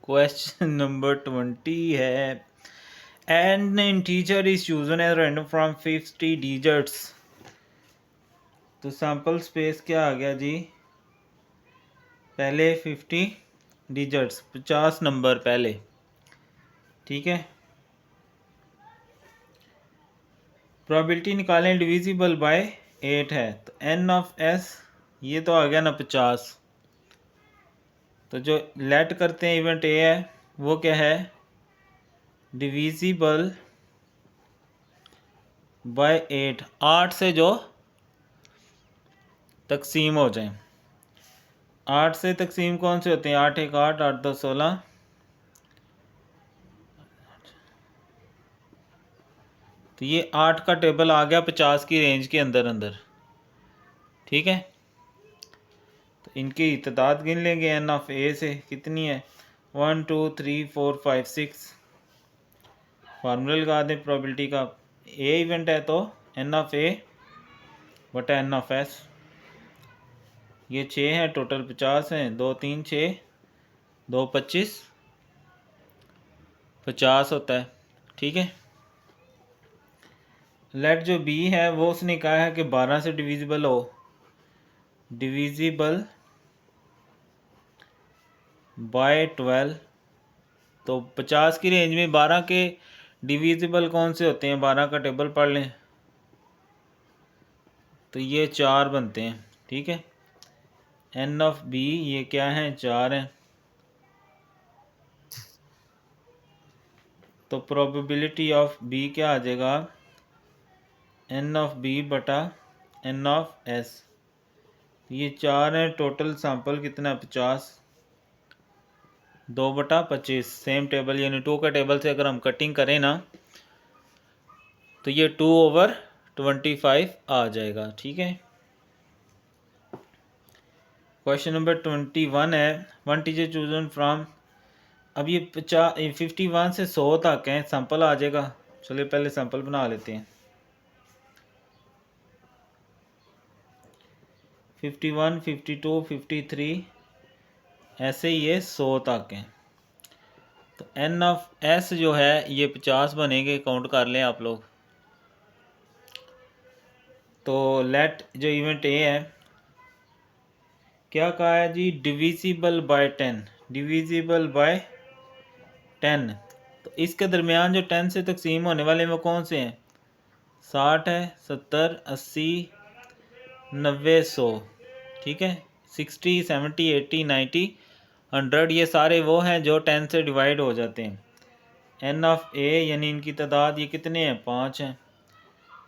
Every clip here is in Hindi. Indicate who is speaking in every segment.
Speaker 1: क्वेश्चन नंबर 20 है, and integer is chosen as random from 50 digits. तो सैंपल स्पेस क्या आ गया जी, पहले 50 डिजिट्स 50 नंबर पहले, ठीक है। प्रोबेबिलिटी निकालें, डिविजिबल बाय 8 है, तो एन ऑफ एस ये तो आ गया ना 50। तो जो लेट करते हैं इवेंट ए है वो क्या है, डिविजिबल बाय 8, 8 से जो तकसीम हो जाए। 8 से तकसीम कौन से होते हैं, 8 1 8, 8 2 16। तो ये 8 का टेबल आ गया 50 की रेंज के अंदर अंदर, ठीक है। तो इनकी तादाद गिन लेंगे एन ऑफ ए से, कितनी है 1 2 3 4 5 6। फार्मूला लगा दें प्रोबेबिलिटी का, ए इवेंट है तो एन ऑफ ए बटा एन ऑफ एस। ये 6 है, टोटल 50 हैं, 2 3 6 2 25 50 होता है, ठीक है। लेट जो बी है वो उसने कहा है कि 12 से डिविजिबल हो, डिविजिबल बाय 12। तो 50 की रेंज में 12 के डिविजिबल कौन से होते हैं, 12 का टेबल पढ़ लें तो ये 4 बनते हैं, ठीक है। एन ऑफ बी ये क्या है, 4 है। तो प्रोबेबिलिटी ऑफ बी क्या आ जाएगा, एन ऑफ बी बटा एन ऑफ एस। ये 4 है, टोटल सैंपल कितना है 50, 2 बटा 25। सेम टेबल यानी 2 का टेबल से अगर हम कटिंग करें ना तो ये 2/25 आ जाएगा, ठीक है। क्वेश्चन नंबर 21 है, वन टीचर चूजन फ्रॉम। अब ये 51 से 100 तक है, सैंपल आ जाएगा। चलिए पहले सैंपल बना लेते हैं। 51 52 53 ऐसे ये 100 तक हैं। तो एन ऑफ एस जो है ये 50 बनेंगे, काउंट कर लें आप लोग। तो लेट जो इवेंट ए है क्या कहा है जी, डिविजिबल बाय 10, डिविजिबल बाय 10। तो इसके दरमियान जो 10 से तकसीम होने वाले वो कौन से हैं, 60 है, 70 80 90 100, ठीक है। 60 70 80 90 100 ये सारे वो हैं जो 10 से डिवाइड हो जाते हैं। एन ऑफ ए यानी इनकी तादाद ये कितने हैं, 5 हैं।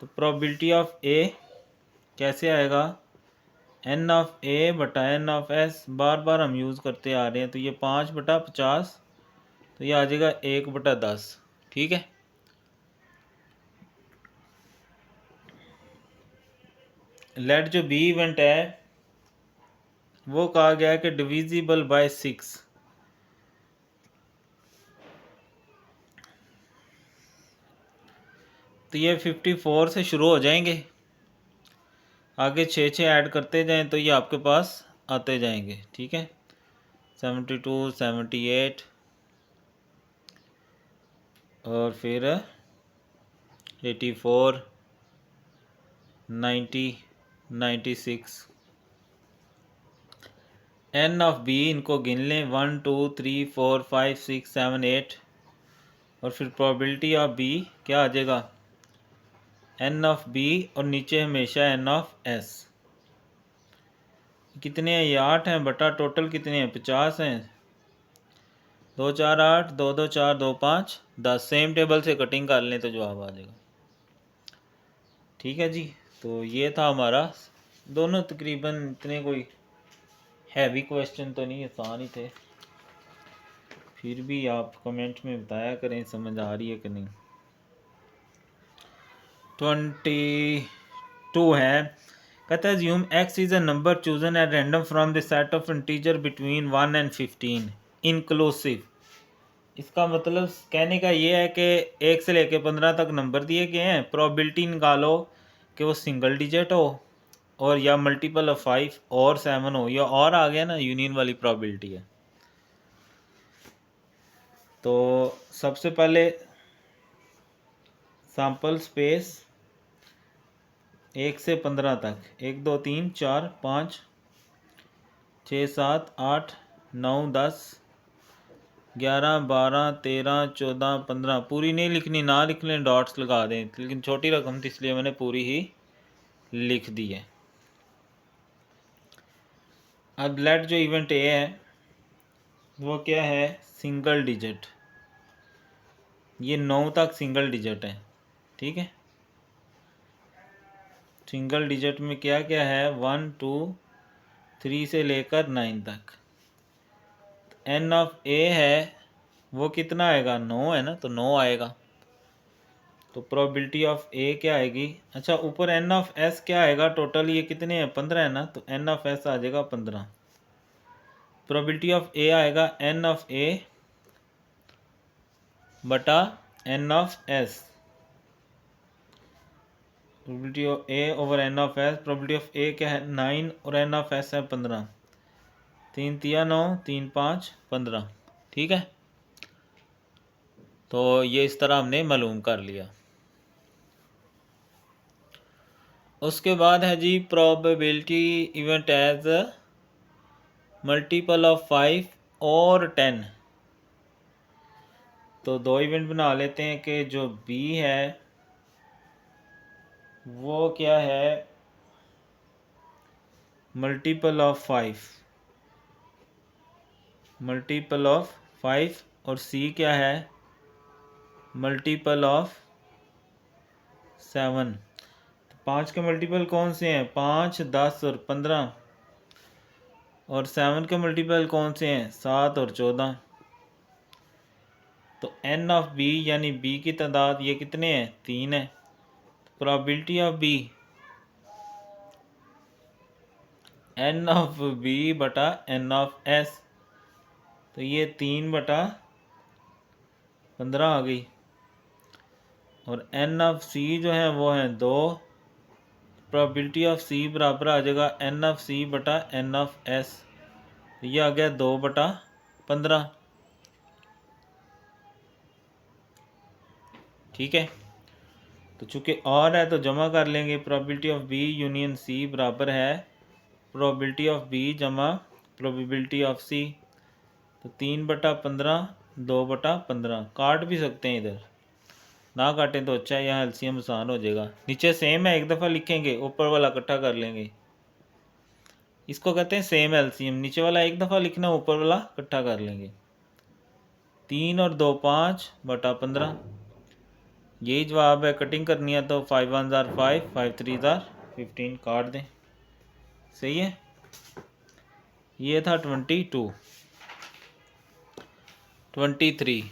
Speaker 1: तो प्रोबेबिलिटी ऑफ ए कैसे आएगा, एन ऑफ ए बटा एन ऑफ एस, बार बार हम यूज़ करते आ रहे हैं। तो ये 5 बटा 50, तो ये आ जाएगा 1 बटा 10, ठीक है। लेट जो बी इवेंट है वो कहा गया है कि डिविजिबल बाय 6। तो ये 54 से शुरू हो जाएंगे, आगे 6 6 ऐड करते जाएं तो ये आपके पास आते जाएंगे, ठीक है। 72 78 और फिर 84 90 96। एन ऑफ बी इनको गिन लें, 1 2 3 4 5 6 7 8 और फिर प्रोबेबिलिटी ऑफ बी क्या आ जाएगा, एन ऑफ बी और नीचे हमेशा एन ऑफ एस। कितने हैं, ये 8 हैं बटा टोटल कितने हैं 50 हैं, 2 4 8 2 2 4 2 5 10। सेम टेबल से कटिंग कर लें तो जवाब आ जाएगा, ठीक है जी। तो ये था हमारा, दोनों तकरीबन इतने कोई हैवी क्वेश्चन तो नहीं, आसान ही थे। फिर भी आप कमेंट में बताया करें समझ आ रही है कि नहीं। 22 है, कहता है assume x is a number chosen at random from the set of integer between 1 and 15 inclusive. इसका मतलब कहने का ये है कि 1 से लेकर 15 तक नंबर दिए गए हैं, प्रोबेबिलिटी निकालो कि वो सिंगल डिजिट हो और या मल्टीपल ऑफ 5 और 7 हो, या और आ गया ना यूनियन वाली प्रोबेबिलिटी है। तो सबसे पहले सैंपल स्पेस 1 से 15 तक, 1 2 3 4 5 6 7 8 9 10 11 12 13 14 15, पूरी नहीं लिखनी, ना लिख लें, डॉट्स लगा दें, लेकिन छोटी रकम थी इसलिए मैंने पूरी ही लिख दी है। अब लेट जो इवेंट ए है वो क्या है, सिंगल डिजिट, ये 9 तक सिंगल डिजिट है, ठीक है। सिंगल डिजिट में क्या क्या है, 1 2 3 से लेकर 9 तक। एन ऑफ ए है वो कितना आएगा, 9 है ना, तो 9 आएगा। तो प्रोबेबिलिटी ऑफ ए क्या आएगी, अच्छा ऊपर एन ऑफ एस क्या आएगा, टोटल ये कितने हैं, 15 है ना, तो एन ऑफ एस आ जाएगा 15। प्रोबेबिलिटी ऑफ ए आएगा एन ऑफ ए बटा n of S, probability of A over n of S. Probability of A क्या है, 9 और एन ऑफ एस है 15, 3 तिया 9 3 5 15, ठीक है। तो ये इस तरह हमने मालूम कर लिया। उसके बाद है जी probability event as multiple of 5 और 10। तो दो इवेंट बना लेते हैं कि जो बी है वो क्या है, मल्टीपल ऑफ 5, मल्टीपल ऑफ 5, और सी क्या है, मल्टीपल ऑफ 7। तो 5 के मल्टीपल कौन से हैं, 5 10 और 15, और 7 के मल्टीपल कौन से हैं, 7 और 14। तो एन ऑफ बी यानी बी की तादाद ये कितने हैं, 3 है। Probability of B, n of B बटा एन ऑफ एस, तो ये 3 बटा 15 आ गई। और एन ऑफ सी जो है वो है 2, प्रोबेबिलिटी ऑफ सी बराबर आ जाएगा एन ऑफ सी बटा एन ऑफ एस, ये आ गया 2 बटा 15, ठीक है। तो चूंकि और है तो जमा कर लेंगे, probability of B union C बराबर है प्रोबेबिलिटी ऑफ बी जमा प्रोबेबिलिटी ऑफ सी। तो 3 बटा 15, 2 बटा 15, काट भी सकते हैं, इधर ना काटें तो अच्छा है, यहाँ एलसीएम आसान हो जाएगा। नीचे सेम है, एक दफ़ा लिखेंगे, ऊपर वाला इकट्ठा कर लेंगे, इसको कहते हैं सेम एलसीएम। नीचे वाला एक दफ़ा लिखना, ऊपर वाला इकट्ठा कर लेंगे। 3 और 2 5 बटा 15, यही जवाब है। कटिंग करनी है तो 5 1 ज़ार 5, 5 3 ज़ार 15, काट दें, सही है। ये था 22। 23,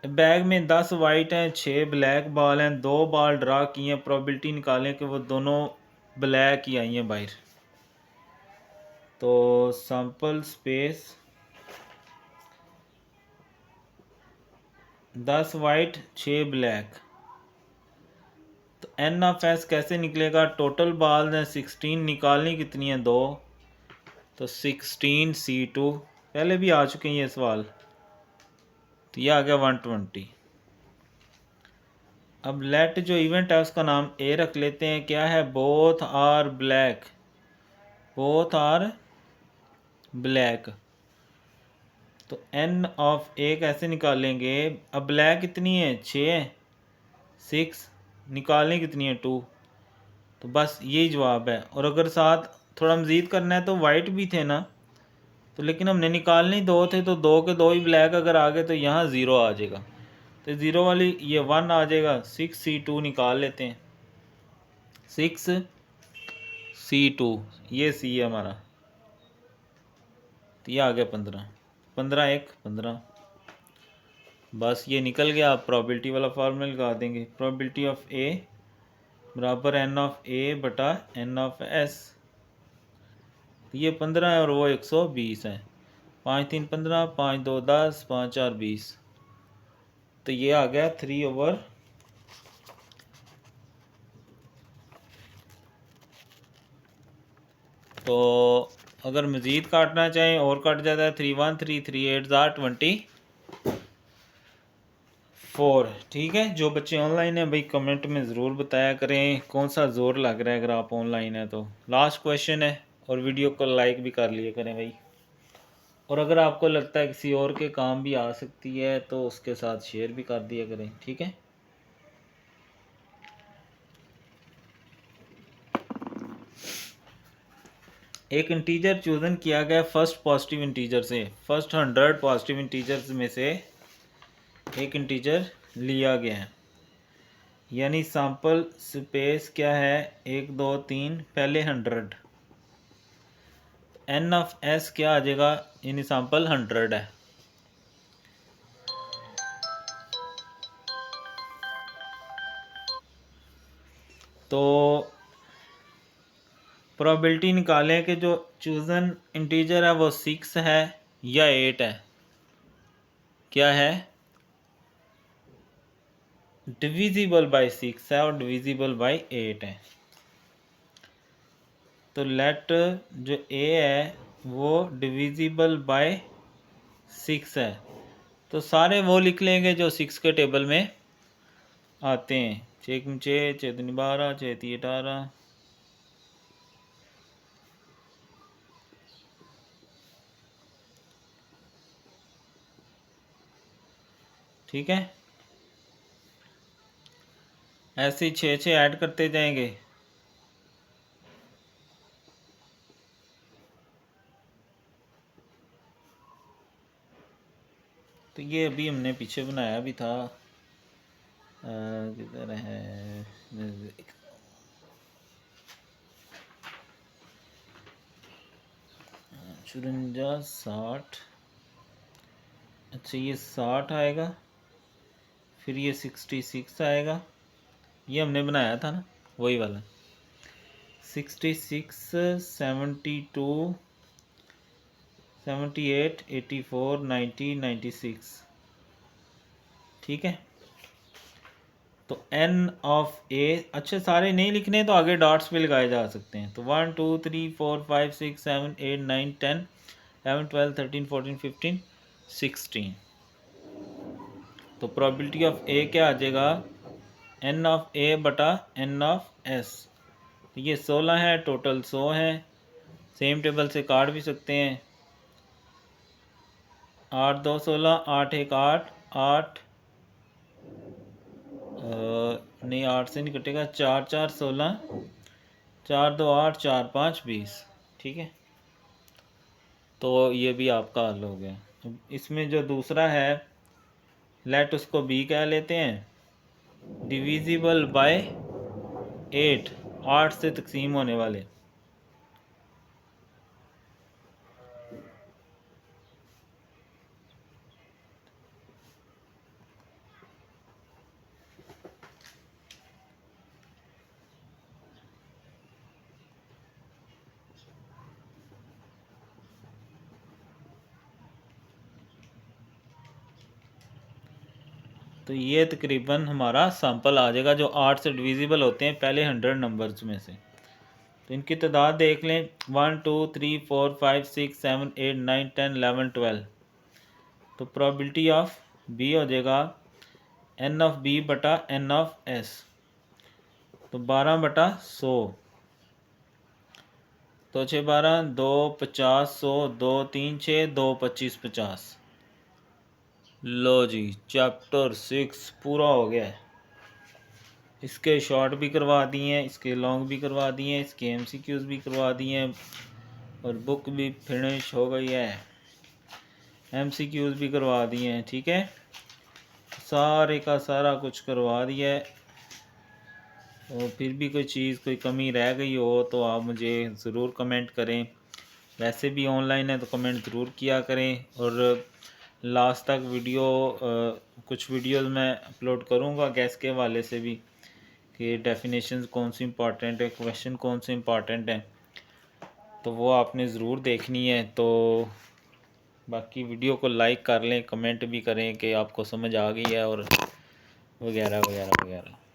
Speaker 1: बैग में 10 वाइट हैं, 6 ब्लैक बॉल हैं, 2 बॉल ड्रा किए हैं, प्रोबेबिलिटी निकालें कि वो दोनों ब्लैक ही आई हैं बाहर। तो सैंपल स्पेस 10 वाइट 6 ब्लैक, तो एन ऑफ एस कैसे निकलेगा, टोटल बॉल हैं 16, निकालनी कितनी है 2, तो 16 C2, पहले भी आ चुके हैं ये सवाल, तो ये आ गया 120। अब लेट जो इवेंट है उसका नाम ए रख लेते हैं, क्या है, both are black, both are black. तो एन ऑफ ए कैसे निकालेंगे, अब ब्लैक कितनी है 6, 6, निकालनी कितनी है 2, तो बस यही जवाब है। और अगर साथ थोड़ा मज़ीद करना है तो वाइट भी थे ना, तो लेकिन हमने निकालने 2 थे, तो 2 के 2 ही ब्लैक अगर आ गए तो यहाँ 0 आ जाएगा, तो 0 वाली ये 1 आ जाएगा। 6C2 निकाल लेते हैं, 6C2, ये सी है हमारा, तो ये आ गया 15, 15 1 15, बस ये निकल गया। आप प्रोबेबिलिटी वाला फार्मूला लगा देंगे, प्रोबेबिलिटी ऑफ ए बराबर एन ऑफ ए बटा एन ऑफ एस, तो ये 15 है और वो 120 है। 5 3 15, 5 2 10, 5 4 20, तो ये आ गया 3/। तो अगर मज़ीद काटना चाहें और कट जाता है, 3 1 3 3 8 ज़ार 20 4। ठीक है, जो बच्चे ऑनलाइन हैं भाई कमेंट में ज़रूर बताया करें कौन सा ज़ोर लग रहा है अगर आप ऑनलाइन हैं तो। लास्ट क्वेश्चन है, और वीडियो को लाइक भी कर लिया करें भाई, और अगर आपको लगता है किसी और के काम भी आ सकती है तो उसके साथ शेयर भी कर दिया करें। ठीक है, एक इंटीजर चूजन किया गया फर्स्ट पॉजिटिव इंटीजर से, फर्स्ट 100 पॉजिटिव इंटीजर्स में से एक इंटीजर लिया गया है, यानी सैंपल स्पेस क्या है 1 2 3, पहले 100, एन ऑफ एस क्या आ जाएगा, यानी सैंपल 100 है। तो प्रोबेबिलिटी निकालें कि जो चूजन इंटीजर है वो 6 है या 8 है। क्या है, डिविजिबल बाय 6 है और डिविजिबल बाय 8 है। तो लेट जो ए है वो डिविजिबल बाय 6 है, तो सारे वो लिख लेंगे जो 6 के टेबल में आते हैं। 6 6 6 12 6 18। ठीक है, ऐसे ही 6 6 ऐड करते जाएंगे। तो ये अभी हमने पीछे बनाया भी था, किधर है, 54 60। अच्छा ये 60 आएगा, फिर ये 66 आएगा, ये हमने बनाया था ना वही वाला। 66 72 78 84 90 96। ठीक है, तो एन ऑफ ए, अच्छा सारे नहीं लिखने तो आगे डॉट्स पे लगाए जा सकते हैं। तो 1 2 3 4 5 6 7 8 9 10 11 12 13 14 15 16। तो प्रोबेबिलिटी ऑफ ए क्या आ जाएगा, एन ऑफ ए बटा एन ऑफ एस। तो ये 16 है, टोटल 100 है। सेम टेबल से काट भी सकते हैं, 8 2 16, 8 1 8 8, नहीं 8 से नहीं कटेगा, 4 4 16, 4 2 8 4 5 20। ठीक है, तो ये भी आपका हल हो गया। अब इसमें जो दूसरा है, लेट उसको बी कह लेते हैं, डिविजिबल बाय 8, 8 से तकसीम होने वाले। तो ये तकरीबन हमारा सैंपल आ जाएगा जो 8 से डिविजिबल होते हैं पहले 100 नंबर्स में से। तो इनकी तादाद देख लें, 1 2 3 4 5 6 7 8 9 10 11 12। तो प्रोबेबिलिटी ऑफ बी हो जाएगा एन ऑफ बी बटा एन ऑफ एस, तो 12 बटा 100। तो 6 12 2 50 100 2 3 6 2 25 50। लो जी, चैप्टर 6 पूरा हो गया है। इसके शॉर्ट भी करवा दिए हैं, इसके लॉन्ग भी करवा दिए हैं, इसके एमसीक्यूज भी करवा दिए हैं, और बुक भी फिनिश हो गई है, एमसीक्यूज भी करवा दिए हैं। ठीक है, सारे का सारा कुछ करवा दिया है। और फिर भी कोई चीज़, कोई कमी रह गई हो तो आप मुझे ज़रूर कमेंट करें। वैसे भी ऑनलाइन है तो कमेंट ज़रूर किया करें। और लास्ट तक वीडियो कुछ वीडियोस मैं अपलोड करूँगा गैस के हवाले से भी, कि डेफिनेशंस कौन सी इम्पॉर्टेंट है, क्वेश्चन कौन से इम्पॉर्टेंट हैं, तो वो आपने ज़रूर देखनी है। तो बाकी वीडियो को लाइक कर लें, कमेंट भी करें कि आपको समझ आ गई है, और वगैरह वगैरह वगैरह।